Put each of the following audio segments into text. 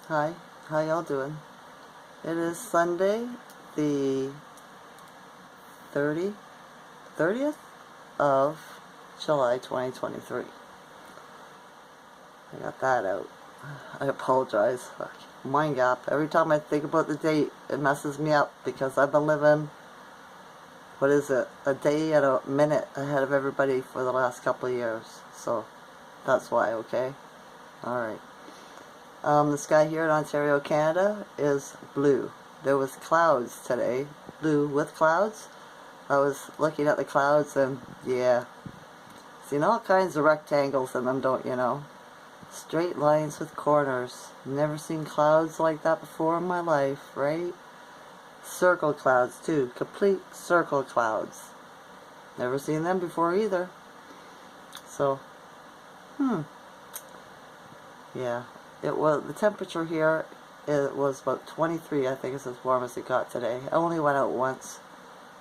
Hi, how y'all doing? It is Sunday, the 30th of July 2023. I got that out. I apologize. Mind gap. Every time I think about the date, it messes me up because I've been living, what is it, a day and a minute ahead of everybody for the last couple of years. So that's why, okay? Alright. The sky here in Ontario, Canada is blue. There was clouds today, blue with clouds. I was looking at the clouds and yeah, seen all kinds of rectangles in them, don't you know? Straight lines with corners. Never seen clouds like that before in my life, right? Circle clouds too, complete circle clouds. Never seen them before either. So, yeah. It was, the temperature here, it was about 23, I think it's as warm as it got today. I only went out once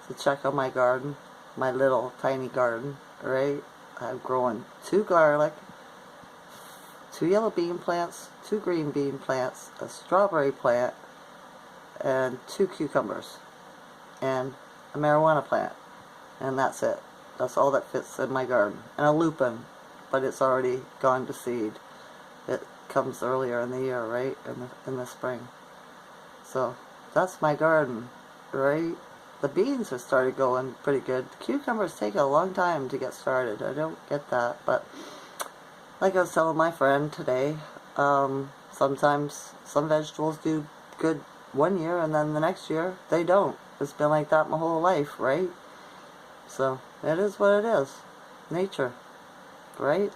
to check on my garden, my little tiny garden, right? I've grown 2 garlic, 2 yellow bean plants, 2 green bean plants, a strawberry plant, and 2 cucumbers, and a marijuana plant, and that's it. That's all that fits in my garden. And a lupin, but it's already gone to seed. It comes earlier in the year, right? In the spring. So that's my garden, right? The beans have started going pretty good. The cucumbers take a long time to get started. I don't get that, but like I was telling my friend today, sometimes some vegetables do good one year and then the next year they don't. It's been like that my whole life, right? So it is what it is. Nature, right?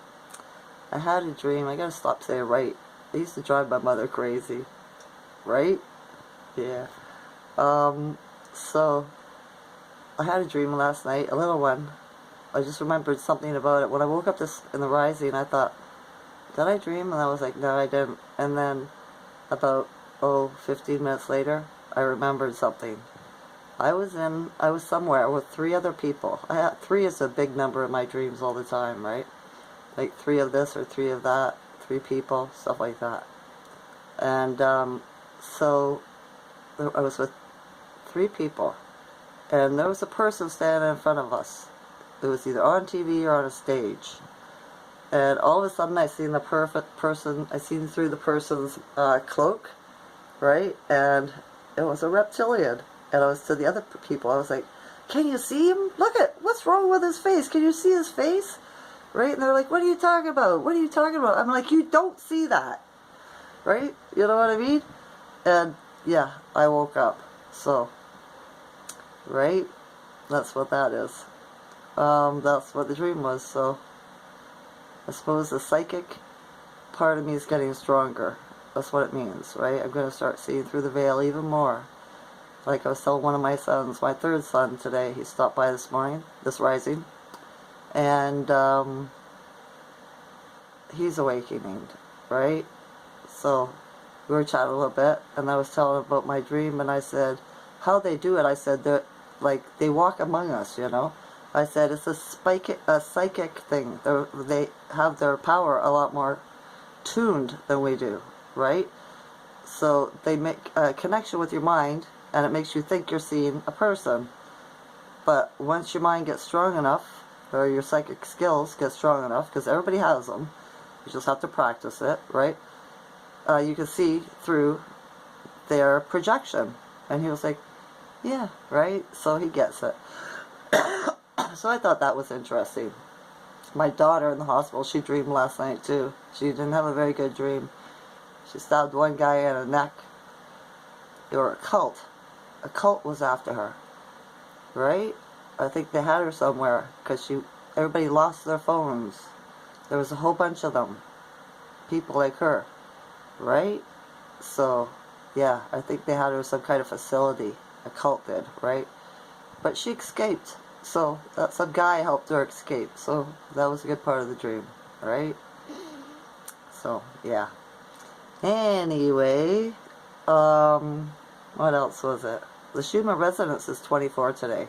I had a dream. I gotta stop saying right. I used to drive my mother crazy. Right? Yeah. So I had a dream last night, a little one. I just remembered something about it. When I woke up in the rising, I thought, did I dream? And I was like, no, I didn't. And then about, 15 minutes later, I remembered something. I was somewhere with 3 other people. 3 is a big number in my dreams all the time, right? Like 3 of this or 3 of that, 3 people, stuff like that. And so I was with 3 people, and there was a person standing in front of us. It was either on TV or on a stage. And all of a sudden I seen the perfect person, I seen through the person's cloak, right? And it was a reptilian. And I was to the other people, I was like, can you see him? Look at, what's wrong with his face? Can you see his face? Right? And they're like, what are you talking about? What are you talking about? I'm like, you don't see that. Right? You know what I mean? And yeah, I woke up. So, right? That's what that is. That's what the dream was. So, I suppose the psychic part of me is getting stronger. That's what it means, right? I'm going to start seeing through the veil even more. Like I was telling one of my sons, my 3rd son today, he stopped by this morning, this rising, and he's awakening, right? So we were chatting a little bit, and I was telling him about my dream, and I said, how they do it, I said, they're like, they walk among us, you know? I said, it's a psychic thing. They have their power a lot more tuned than we do, right? So they make a connection with your mind, and it makes you think you're seeing a person. But once your mind gets strong enough, or your psychic skills get strong enough, because everybody has them, you just have to practice it, right? You can see through their projection. And he was like, yeah, right? So he gets it. So I thought that was interesting. My daughter in the hospital, she dreamed last night too. She didn't have a very good dream. She stabbed one guy in the neck. They were a cult. A cult was after her. Right? I think they had her somewhere because everybody lost their phones. There was a whole bunch of them. People like her. Right? So, yeah, I think they had her in some kind of facility. A cult did, right? But she escaped. So, some guy helped her escape. So, that was a good part of the dream. Right? So, yeah. Anyway, what else was it? The Schumann resonance is 24 today.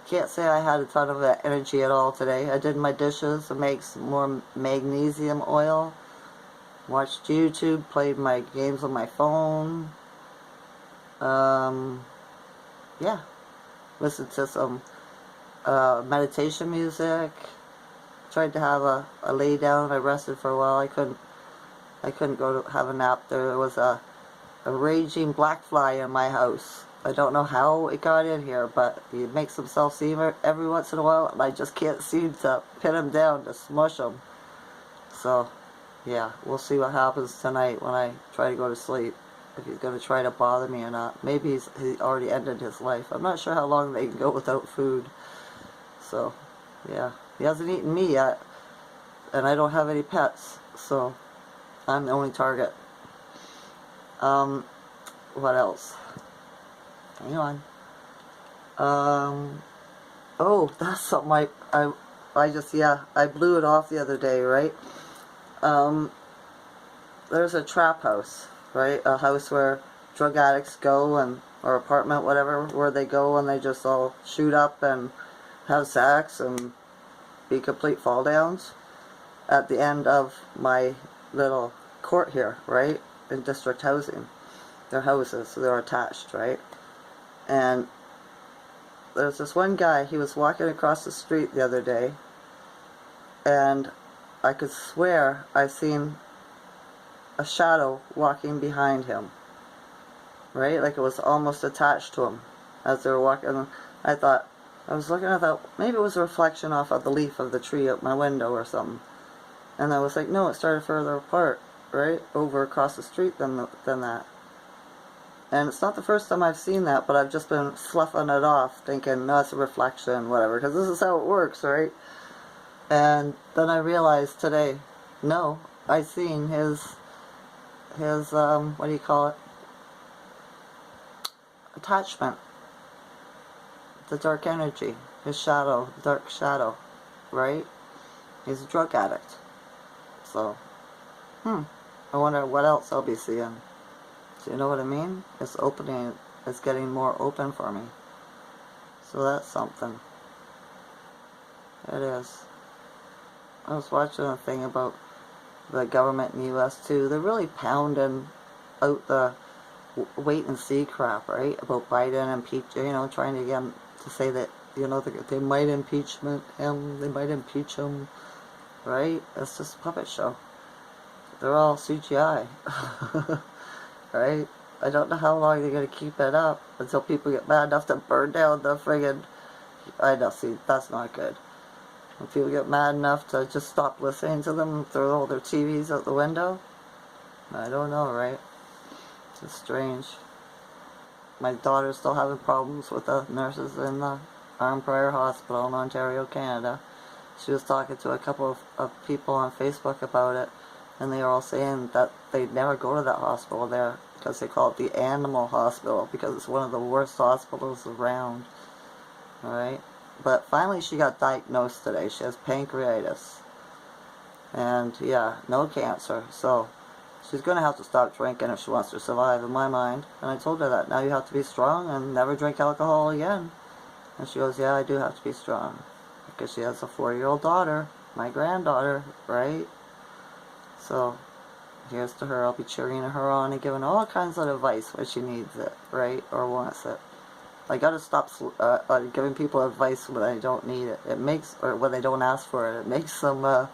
Can't say I had a ton of energy at all today. I did my dishes. I made some more magnesium oil. watched YouTube, played my games on my phone. Yeah, listened to some meditation music. Tried to have a lay down. I rested for a while. I couldn't go to have a nap. There was a raging black fly in my house. I don't know how it got in here, but he makes himself see every once in a while, and I just can't seem to pin him down to smush him. So, yeah, we'll see what happens tonight when I try to go to sleep. If he's going to try to bother me or not. Maybe he already ended his life. I'm not sure how long they can go without food. So, yeah. He hasn't eaten me yet, and I don't have any pets, so I'm the only target. What else? Hang on. Oh, that's something I blew it off the other day, right? There's a trap house, right? A house where drug addicts go, and or apartment, whatever, where they go and they just all shoot up and have sex and be complete fall downs. At the end of my little court here, right? In district housing. They're houses, so they're attached, right? And there's this one guy, he was walking across the street the other day, and I could swear I seen a shadow walking behind him, right? Like it was almost attached to him as they were walking. I was looking, I thought maybe it was a reflection off of the leaf of the tree out my window or something. And I was like, no, it started further apart, right? Over across the street than that. And it's not the first time I've seen that, but I've just been sloughing it off, thinking, no, it's a reflection, whatever, because this is how it works, right? And then I realized today, no, I seen his what do you call it? Attachment. The dark energy. His shadow, dark shadow, right? He's a drug addict. So, I wonder what else I'll be seeing. Do you know what I mean? It's opening, it's getting more open for me. So that's something. It is. I was watching a thing about the government in the U.S. too. They're really pounding out the wait and see crap, right? About Biden trying to get him to say that, they might impeach him, right? It's just a puppet show. They're all CGI. Right? I don't know how long they're going to keep it up until people get mad enough to burn down the friggin'... I know, see, that's not good. When people get mad enough to just stop listening to them and throw all their TVs out the window, I don't know, right? It's just strange. My daughter's still having problems with the nurses in the Arnprior Hospital in Ontario, Canada. She was talking to a couple of people on Facebook about it, and they were all saying that they'd never go to that hospital there because they call it the animal hospital because it's one of the worst hospitals around. Alright? But finally she got diagnosed today. She has pancreatitis. And yeah, no cancer. So she's going to have to stop drinking if she wants to survive, in my mind. And I told her that. Now you have to be strong and never drink alcohol again. And she goes, yeah, I do have to be strong. Because she has a 4-year-old daughter. My granddaughter, right? So, here's to her. I'll be cheering her on and giving all kinds of advice when she needs it, right? Or wants it. I gotta stop giving people advice when I don't need it. Or when they don't ask for it. It makes them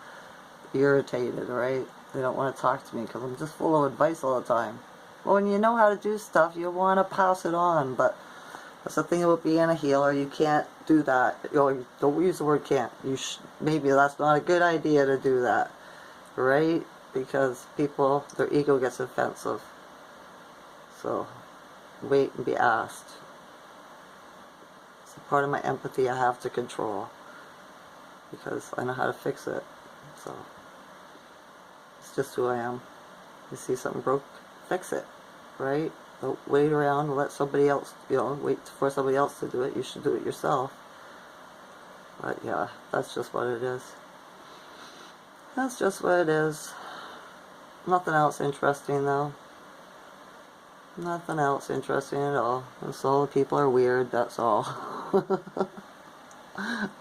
irritated, right? They don't want to talk to me because I'm just full of advice all the time. Well, when you know how to do stuff, you want to pass it on, but that's the thing about being a healer. You can't do that. Don't use the word can't. Maybe that's not a good idea to do that, right? Because people, their ego gets offensive. So, wait and be asked. It's a part of my empathy I have to control. Because I know how to fix it. So, it's just who I am. You see something broke, fix it. Right? Don't wait around and let somebody else, wait for somebody else to do it. You should do it yourself. But yeah, that's just what it is. That's just what it is. Nothing else interesting though. Nothing else interesting at all. That's all the people are weird, that's all.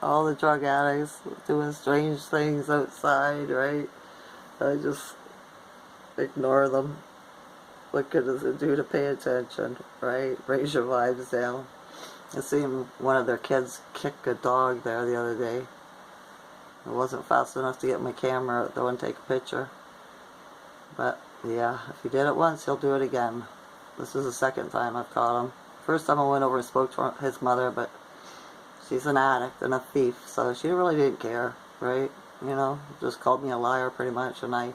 All the drug addicts doing strange things outside, right? Ignore them. What good does it do to pay attention, right? Raise your vibes down. I seen one of their kids kick a dog there the other day. It wasn't fast enough to get my camera though and take a picture. But yeah, if he did it once, he'll do it again. This is the second time I've caught him. First time I went over and spoke to his mother, but she's an addict and a thief, so she really didn't care, right? You know, just called me a liar pretty much, and I,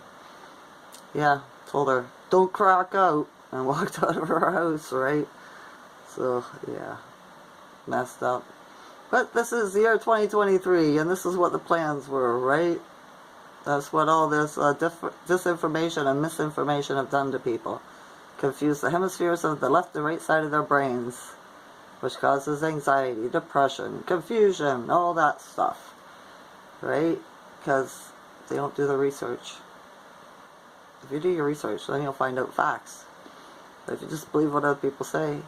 yeah, told her, don't crack out, and walked out of her house, right? So, yeah, messed up. But this is the year 2023, and this is what the plans were, right? That's what all this disinformation and misinformation have done to people. Confuse the hemispheres of the left and right side of their brains, which causes anxiety, depression, confusion, all that stuff, right? Because they don't do the research. If you do your research, then you'll find out facts. But if you just believe what other people say,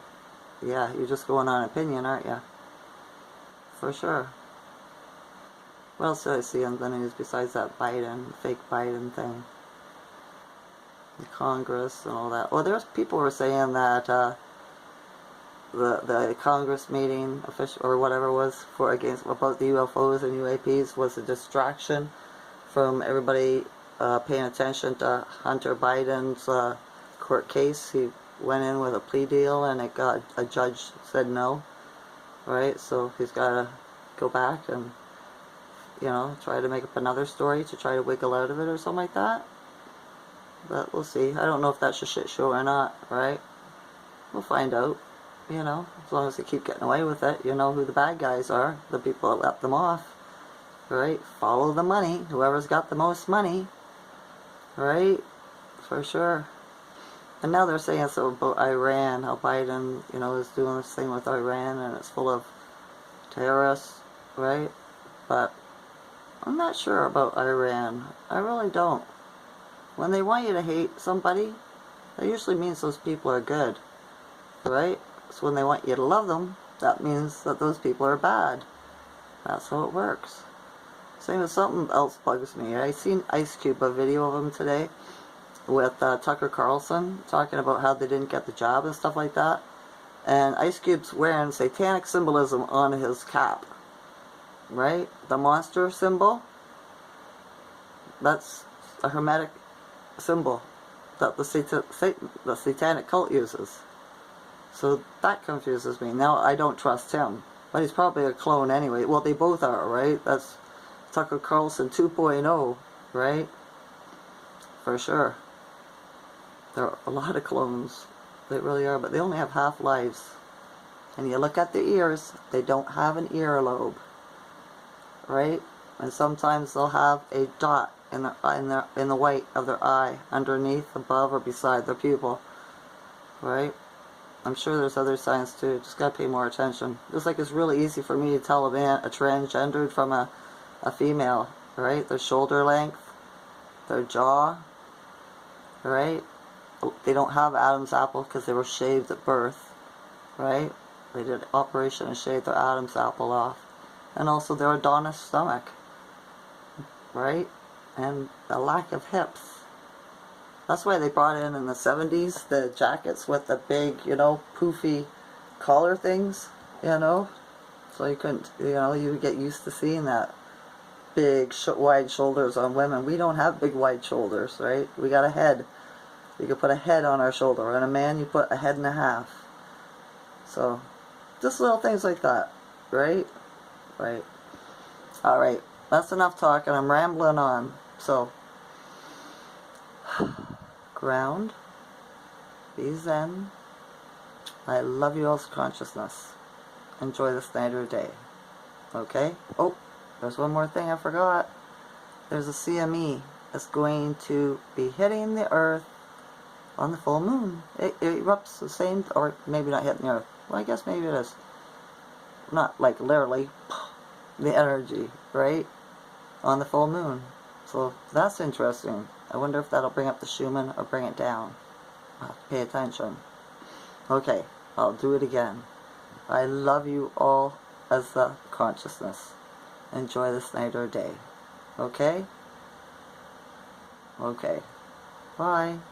yeah, you're just going on opinion, aren't you? For sure. What else did I see on the news besides that Biden, fake Biden thing? The Congress and all that. Well, there's people were saying that the Congress meeting official or whatever it was for against about the UFOs and UAPs was a distraction from everybody paying attention to Hunter Biden's court case. He went in with a plea deal and it got a judge said no, right? So he's got to go back and, you know, try to make up another story to try to wiggle out of it or something like that. But we'll see. I don't know if that's a shit show or not, right? We'll find out. You know, as long as they keep getting away with it, you know who the bad guys are, the people that let them off, right? Follow the money, whoever's got the most money, right? For sure. And now they're saying so about Iran, how Biden, you know, is doing this thing with Iran and it's full of terrorists, right? But I'm not sure about Iran. I really don't. When they want you to hate somebody, that usually means those people are good, right? So when they want you to love them, that means that those people are bad. That's how it works. Same as something else bugs me. I seen Ice Cube, a video of him today, with Tucker Carlson, talking about how they didn't get the job and stuff like that. And Ice Cube's wearing satanic symbolism on his cap, right? The monster symbol, that's a hermetic symbol that the satanic cult uses. So that confuses me. Now, I don't trust him. But he's probably a clone anyway. Well, they both are, right? That's Tucker Carlson 2.0, right? For sure. There are a lot of clones. They really are. But they only have half lives. And you look at their ears, they don't have an earlobe. Right? And sometimes they'll have a dot in the white of their eye, underneath, above, or beside their pupil. Right? I'm sure there's other signs too. Just gotta pay more attention. Just like it's really easy for me to tell a transgendered from a female, right? Their shoulder length, their jaw, right? They don't have Adam's apple because they were shaved at birth, right? They did an operation and shaved their Adam's apple off. And also their Adonis stomach, right? And a lack of hips. That's why they brought in the 70s the jackets with the big, you know, poofy collar things, you know. So you couldn't, you know, you would get used to seeing that big, wide shoulders on women. We don't have big, wide shoulders, right? We got a head. You could put a head on our shoulder. On a man, you put a head and a half. So, just little things like that, right? Right. Alright, that's enough talking. I'm rambling on. So, ground, be zen. I love you all's consciousness. Enjoy this night or day. Okay? Oh, there's one more thing I forgot. There's a CME that's going to be hitting the Earth on the full moon. It erupts the same, or maybe not hitting the Earth. Well, I guess maybe it is. Not like literally, the energy, right? On the full moon. So that's interesting. I wonder if that'll bring up the Schumann or bring it down. I'll have to pay attention. Okay, I'll do it again. I love you all as the consciousness. Enjoy this night or day. Okay? Okay. Bye.